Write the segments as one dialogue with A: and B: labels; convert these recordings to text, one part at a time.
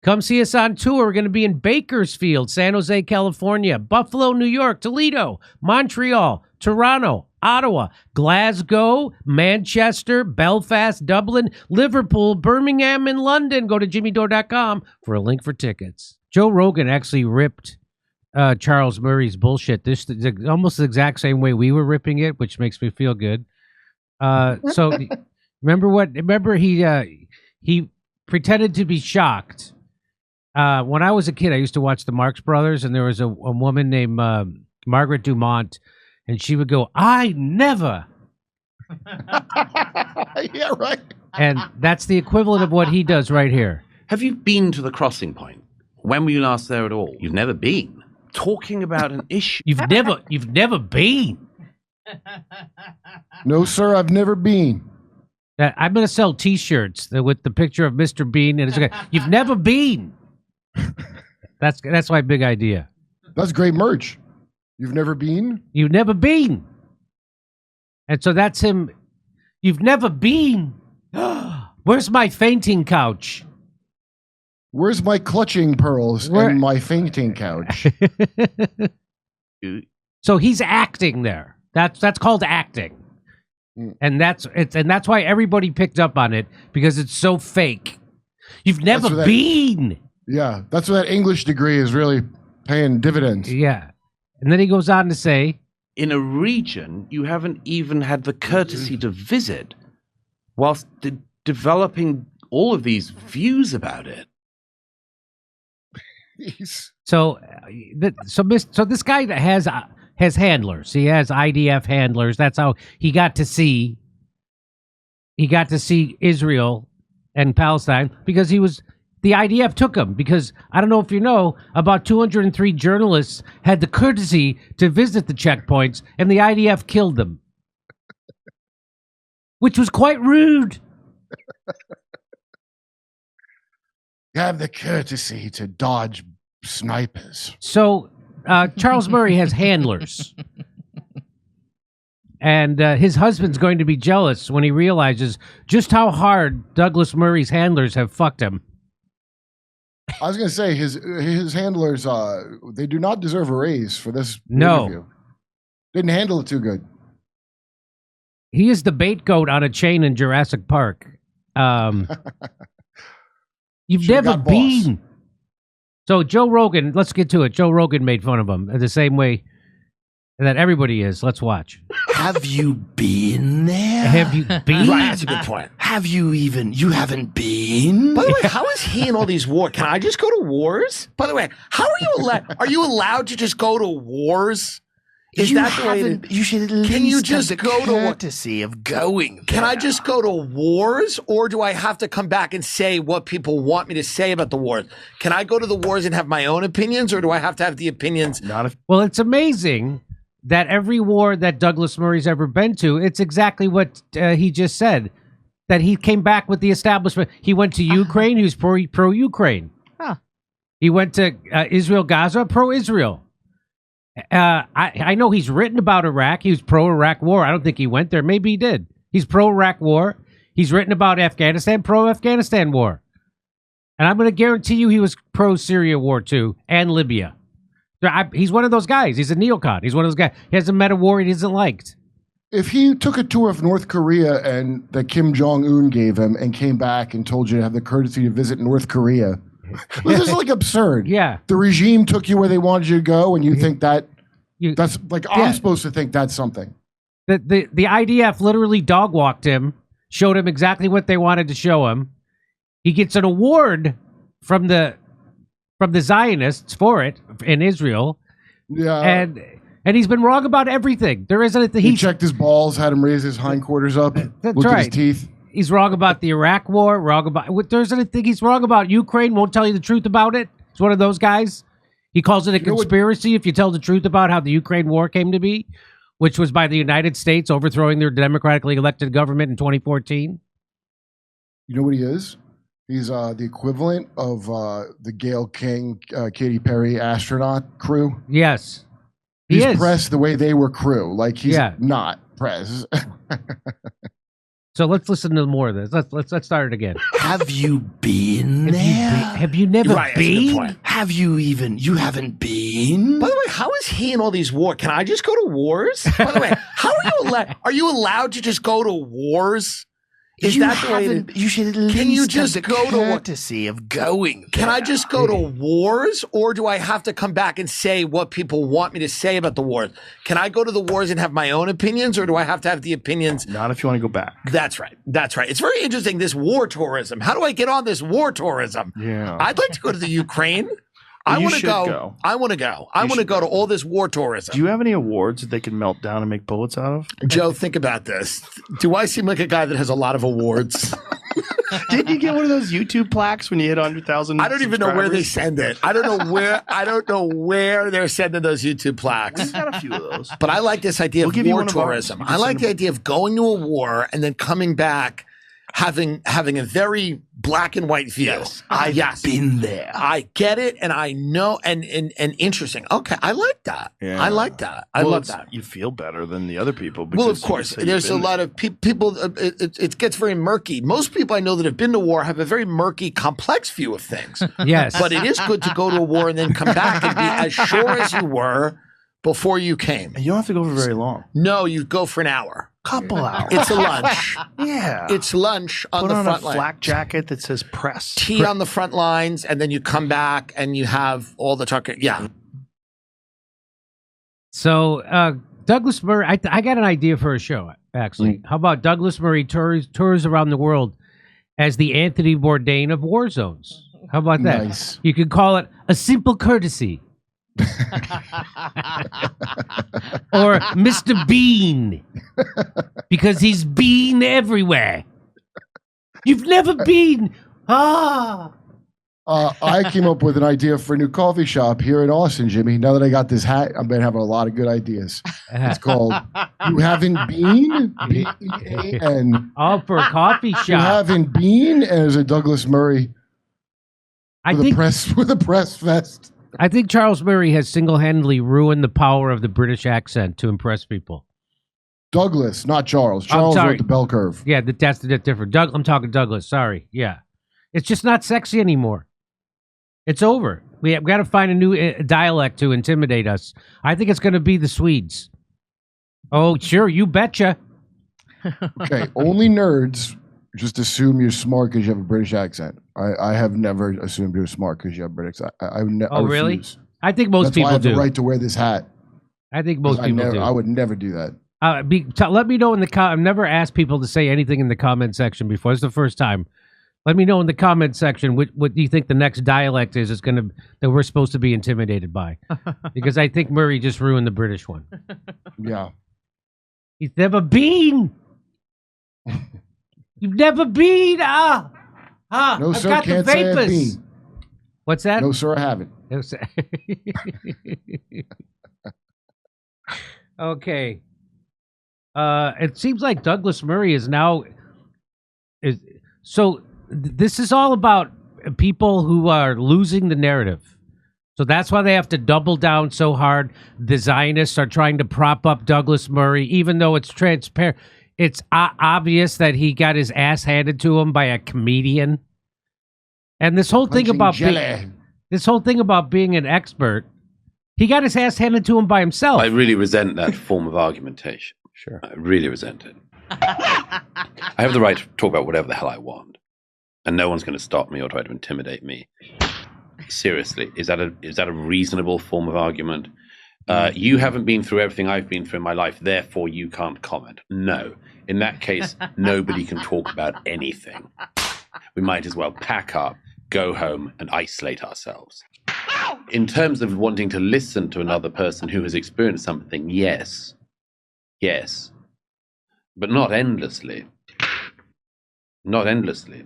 A: Come see us on tour. We're going to be in Bakersfield, San Jose, California, Buffalo, New York, Toledo, Montreal, Toronto, Ottawa, Glasgow, Manchester, Belfast, Dublin, Liverpool, Birmingham, and London. Go to jimmydore.com for a link for tickets. Joe Rogan actually ripped Charles Murray's bullshit. This is almost the exact same way we were ripping it, which makes me feel good. So remember he pretended to be shocked. When I was a kid, I used to watch the Marx Brothers, and there was a woman named Margaret Dumont, and she would go, "I never."
B: Yeah, right.
A: And that's the equivalent of what he does right here.
C: Have you been to the crossing point? When were you last there at all? You've never been. Talking about an issue.
A: You've never been.
B: No, sir, I've never been.
A: I'm going to sell T-shirts with the picture of Mr. Bean, and it's okay. You've never been. That's my big idea.
B: That's great merch. You've never been?
A: You've never been. And so that's him. You've never been. Where's my fainting couch?
B: Where's my clutching pearls and my fainting couch?
A: So he's acting there. That's called acting. And that's why everybody picked up on it, because it's so fake. You've never been.
B: Yeah, that's where that English degree is really paying dividends.
A: Yeah. And then he goes on to say,
C: in a region you haven't even had the courtesy to visit, whilst developing all of these views about it.
A: So this guy has handlers. He has IDF handlers. That's how he got to see Israel and Palestine, because the IDF took him, because I don't know if you know, about 203 journalists had the courtesy to visit the checkpoints, and the IDF killed them, which was quite rude.
B: You have the courtesy to dodge snipers.
A: So Charles Murray has handlers. And his husband's going to be jealous when he realizes just how hard Douglas Murray's handlers have fucked him.
B: I was going to say, his handlers, they do not deserve a raise for this interview. Didn't handle it too good.
A: He is the bait goat on a chain in Jurassic Park. You've never been. So Joe Rogan, let's get to it. Joe Rogan made fun of him the same way that everybody is. Let's watch.
D: Have you been there?
A: Have you been?
D: Right, that's a good point. Have you haven't been?
E: By the way, how is he in all these wars? Can I just go to wars? By the way, how are you allowed? Are you allowed to just go to wars? Is that the way
D: you should at least
E: can you just
D: have the
E: go to
D: courtesy of going there.
E: Can I just go to wars, or do I have to come back and say what people want me to say about the wars? Can I go to the wars and have my own opinions, or do I have to have the opinions?
A: Well, it's amazing that every war that Douglas Murray's ever been to, it's exactly what he just said, that he came back with the establishment. He went to Ukraine, he was pro-Ukraine.
F: Huh.
A: He went to Israel, Gaza, pro-Israel. I know he's written about Iraq. He was pro-Iraq war. I don't think he went there. Maybe he did. He's pro-Iraq war. He's written about Afghanistan, pro-Afghanistan war. And I'm going to guarantee you he was pro-Syria war too, and Libya. He's one of those guys. He's a neocon. He's one of those guys. He hasn't met a war he hasn't liked.
B: If he took a tour of North Korea and that Kim Jong-un gave him and came back and told you to have the courtesy to visit North Korea, this is like absurd.
A: Yeah.
B: The regime took you where they wanted you to go, and you think that's like, I'm supposed to think that's something.
A: The IDF literally dog walked him, showed him exactly what they wanted to show him. He gets an award from the Zionists for it in Israel.
B: Yeah.
A: And he's been wrong about everything. There isn't a thing.
B: He checked his balls, had him raise his hindquarters up, looked at his teeth.
A: He's wrong about the Iraq war, wrong about... There's anything he's wrong about. Ukraine, won't tell you the truth about it. He's one of those guys. He calls it a conspiracy if you tell the truth about how the Ukraine war came to be, which was by the United States overthrowing their democratically elected government in 2014.
B: You know what he is? He's the equivalent of the Gayle King, Katy Perry astronaut crew.
A: Yes.
B: He's press the way they were crew. Like, he's not press.
A: So let's listen to more of this. Let's start it again.
D: Have you been there?
A: Have you never
E: Right, that's a good
A: been?
E: point.
D: Have you even? You haven't been?
E: By the way, how is he in all these wars? Can I just go to wars? By the way, how are you allowed? Are you allowed to just go to wars? Is
D: you
E: that the way?
D: haven't- You should at least
E: Can you
D: have
E: just
D: the
E: go to war?
D: courtesy of going.
E: Can I
D: there.
E: just go to wars, or do I have to come back and say what people want me to say about the wars? Can I go to the wars and have my own opinions, or do I have to have the opinions?
F: Not if you want to go back.
E: That's right. That's right. It's very interesting, this war tourism. How do I get on this war tourism?
F: Yeah.
E: I'd like to go to the Ukraine. I
F: You
E: want to
F: should go.
E: I want to go. I want to go to all this war tourism.
F: Do you have any awards that they can melt down and make bullets out of?
E: Joe, think about this. Do I seem like a guy that has a lot of awards?
F: Did you get one of those YouTube plaques when you hit 100,000?
E: I don't even know where they send it. I don't know where they're sending those YouTube plaques.
F: We've got a few of those.
E: But I like this idea
F: We'll
E: of
F: give you
E: war
F: one of ours.
E: tourism.
F: You can
E: I like
F: send
E: the
F: them.
E: idea of going to a war and then coming back having a very black and white view.
D: Yes, I've been there.
E: I get it, and I know, and interesting. Okay, I like that.
F: Yeah.
E: I like that. I
F: Well,
E: love
F: it's-
E: that.
F: You feel better than the other people.
E: Well, of
F: because you
E: course,
F: say you've
E: there's a
F: been
E: lot
F: there.
E: of people. It gets very murky. Most people I know that have been to war have a very murky, complex view of things.
A: Yes.
E: But it is good to go to a war and then come back and be as sure as you were before you came.
F: And you don't have to go for very long.
E: No, you go for an hour.
F: Couple hours.
E: It's a lunch.
F: Yeah.
E: It's lunch on
F: Put
E: the
F: on
E: front
F: a
E: line.
F: flak jacket that says press.
E: Tea on the front lines, and then you come back and you have all the talk. Yeah.
A: So Douglas Murray, I got an idea for a show, actually. How about Douglas Murray tours around the world as the Anthony Bourdain of war zones? How about that?
B: Nice.
A: You could call it a simple courtesy. Or Mr. Bean. Because he's been everywhere. You've never been. Ah.
B: I came up with an idea for a new coffee shop here in Austin, Jimmy. Now that I got this hat, I'm going to have a lot of good ideas. It's called You Haven't Been? B-E-A-N.
A: Oh, for a coffee
B: You
A: shop.
B: Haven't Been? As a Douglas Murray
A: I
B: with
A: think
B: a press vest.
A: I think Charles Murray has single-handedly ruined the power of the British accent to impress people.
B: Douglas, not Charles. Charles
A: sorry.
B: wrote the bell curve.
A: Yeah, that's different. I'm talking Douglas. Sorry. Yeah. It's just not sexy anymore. It's over. We've got to find a new dialect to intimidate us. I think it's going to be the Swedes. Oh, sure. You betcha.
B: Okay, only nerds just assume you're smart because you have a British accent. I have never assumed you're smart because you have a British accent.
A: Oh, really?
B: refuse.
A: I think most
B: That's why I
A: people
B: have
A: do.
B: the right to wear this hat.
A: I think most people do.
B: I would never do that.
A: Let me know in the I've never asked people to say anything in the comment section before. It's the first time. Let me know in the comment section what do you think the next dialect is that we're supposed to be intimidated by. Because I think Murray just ruined the British one.
B: Yeah.
A: He's never been. You've never been.
B: No,
A: I've
B: sir,
A: got
B: can't
A: the
B: say I've
A: vapors.
B: been.
A: What's that?
B: No, sir, I haven't.
A: No, sir. Okay. It seems like Douglas Murray is now this is all about people who are losing the narrative. So that's why they have to double down so hard. The Zionists are trying to prop up Douglas Murray, even though it's transparent. It's obvious that he got his ass handed to him by a comedian. And this whole thing about being an expert, he got his ass handed to him by himself.
C: I really resent that form of argumentation.
F: Sure.
C: I really resent it. I have the right to talk about whatever the hell I want, and no one's going to stop me or try to intimidate me. Seriously, is that a reasonable form of argument? You haven't been through everything I've been through in my life, therefore you can't comment. No. In that case, nobody can talk about anything. We might as well pack up, go home, and isolate ourselves. In terms of wanting to listen to another person who has experienced something, yes. Yes. But not endlessly. Not endlessly.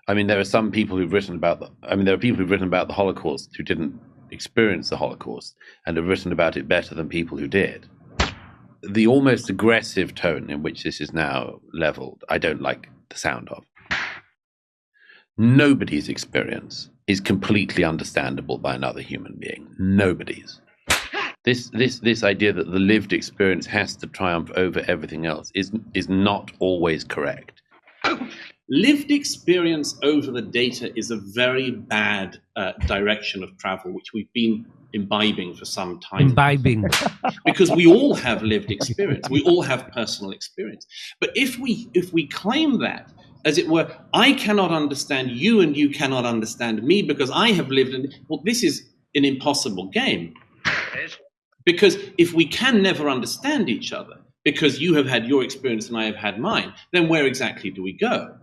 C: I mean, there are some people who've written about there are people who've written about the Holocaust who didn't experience the Holocaust and have written about it better than people who did. The almost aggressive tone in which this is now leveled, I don't like the sound of. Nobody's experience is completely understandable by another human being. Nobody's. This idea that the lived experience has to triumph over everything else is not always correct.
G: Lived experience over the data is a very bad direction of travel, which we've been imbibing for some time.
A: Imbibing.
G: Because we all have lived experience. We all have personal experience. But if we claim that, as it were, I cannot understand you and you cannot understand me because I have lived in, well, this is an impossible game. Because if we can never understand each other, because you have had your experience and I have had mine, then where exactly do we go?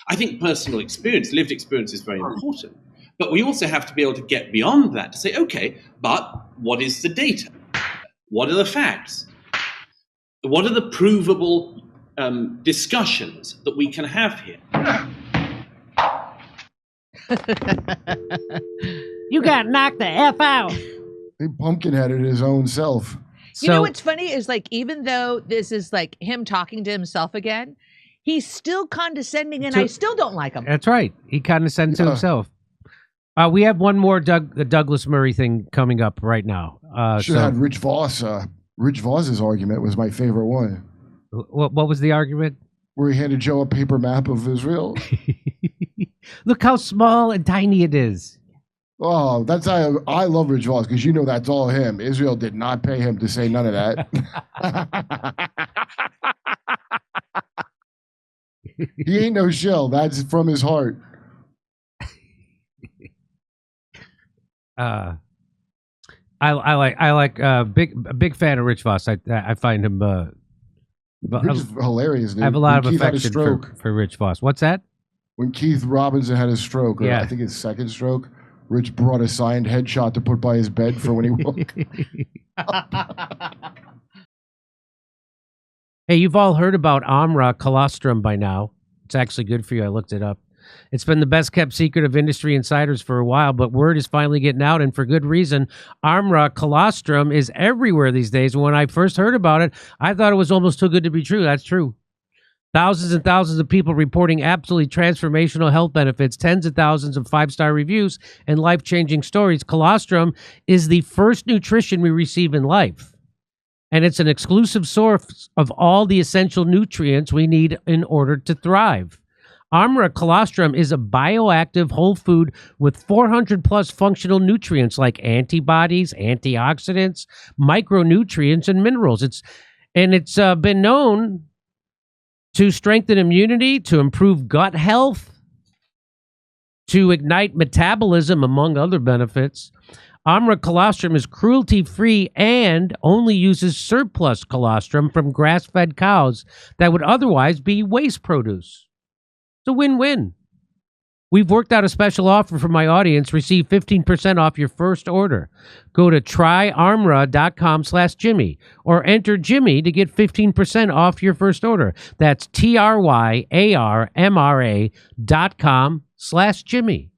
G: I think personal experience, lived experience is very important. But we also have to be able to get beyond that to say, okay, but what is the data? What are the facts? What are the provable discussions that we can have here?
A: You got knocked the F out.
B: He pumpkin-headed his own self.
H: You know what's funny is like, even though this is like him talking to himself again, he's still condescending and I still don't like him.
A: That's right. He condescends to himself. We have one more Douglas Murray thing coming up right now.
B: Should have had Rich Voss. Rich Voss's argument was my favorite one.
A: What was the argument?
B: Where he handed Joe a paper map of Israel.
A: Look how small and tiny it is.
B: Oh, that's I love Rich Voss because you know that's all him. Israel did not pay him to say none of that. He ain't no shill. That's from his heart.
A: I like a big fan of Rich Voss. I find him
B: Rich is hilarious. Dude.
A: I have a lot
B: when
A: of affection for Rich Voss. What's that?
B: When Keith Robinson had his stroke, or
A: yeah.
B: I think his second stroke, Rich brought a signed headshot to put by his bed for when he woke.
A: Hey, you've all heard about Amra colostrum by now. It's actually good for you. I looked it up. It's been the best kept secret of industry insiders for a while, but word is finally getting out, and for good reason. Amra colostrum is everywhere these days. When I first heard about it, I thought it was almost too good to be true. That's true. Thousands and thousands of people reporting absolutely transformational health benefits, tens of thousands of 5-star reviews, and life-changing stories. Colostrum is the first nutrition we receive in life, and it's an exclusive source of all the essential nutrients we need in order to thrive. Amra colostrum is a bioactive whole food with 400 plus functional nutrients like antibodies, antioxidants, micronutrients, and minerals. It's been known to strengthen immunity, to improve gut health, to ignite metabolism, among other benefits. Amra colostrum is cruelty-free and only uses surplus colostrum from grass-fed cows that would otherwise be waste produce. It's a win-win. We've worked out a special offer for my audience. Receive 15% off your first order. Go to tryarmra.com/Jimmy or enter Jimmy to get 15% off your first order. That's tryarmra.com/Jimmy.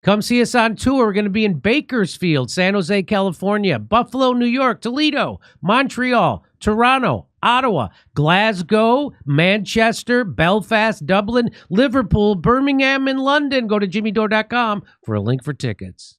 A: Come see us on tour. We're going to be in Bakersfield, San Jose, California, Buffalo, New York, Toledo, Montreal, Toronto, Ottawa, Glasgow, Manchester, Belfast, Dublin, Liverpool, Birmingham, and London. Go to jimmydore.com for a link for tickets.